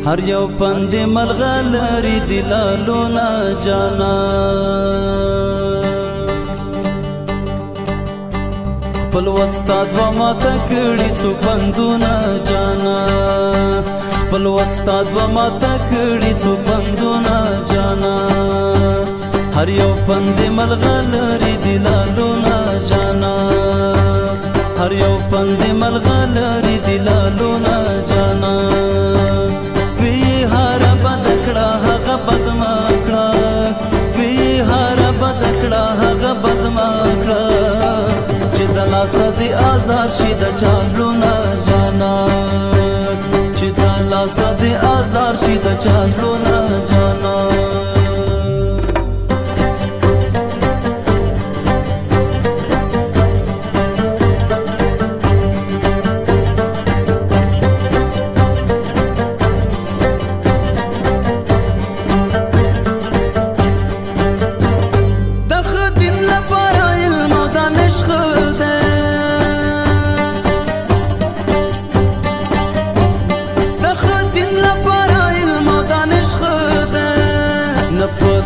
هر یو پند ملغلری دلالونا جانا خپل استاد و ما تکړی څو پندونه جانا خپل استاد و ما تکړی څو پندونه جانا هر یو پند ملغلری دلالونا جانا هر یو پند ملغلری دلالونا جانا وی هر بدکړه هغه بدمکړه وی هر بدکړه هغه بدمکړه چې د لاس دی آزاد شي د چالونا جانا چې د لاس دی آزاد شي د چالونا جانا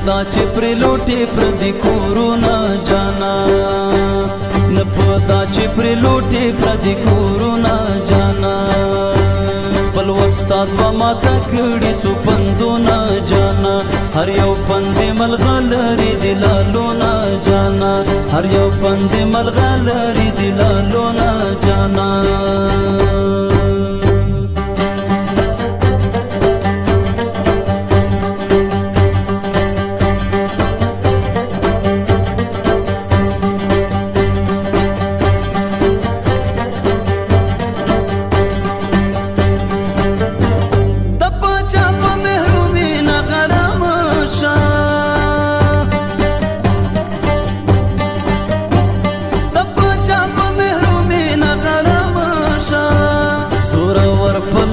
دا چې پر لوټي پر دي کورونا جانا نه پتا چې پر لوټي پر دي کورونا جانا خپل استاد و ما تکړی څو پندونه جانا هر یو پند ملغلری دلالونا جانا هر یو پند ملغلری دلالونا جانا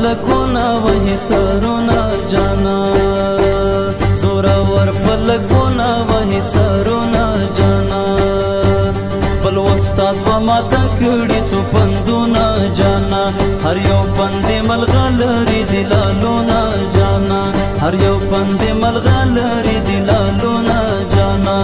پلکونا وہی سرونا جانا سورا ور پلکونا وہی سرونا جانا خپل استاد و ما تکړی څو پندونه جانا هر یو پند ملغلری دلالونا جانا هر یو پند ملغلری دلالونا جانا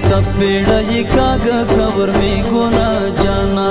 सपेड़ा ये कागा खबर में गुना जाना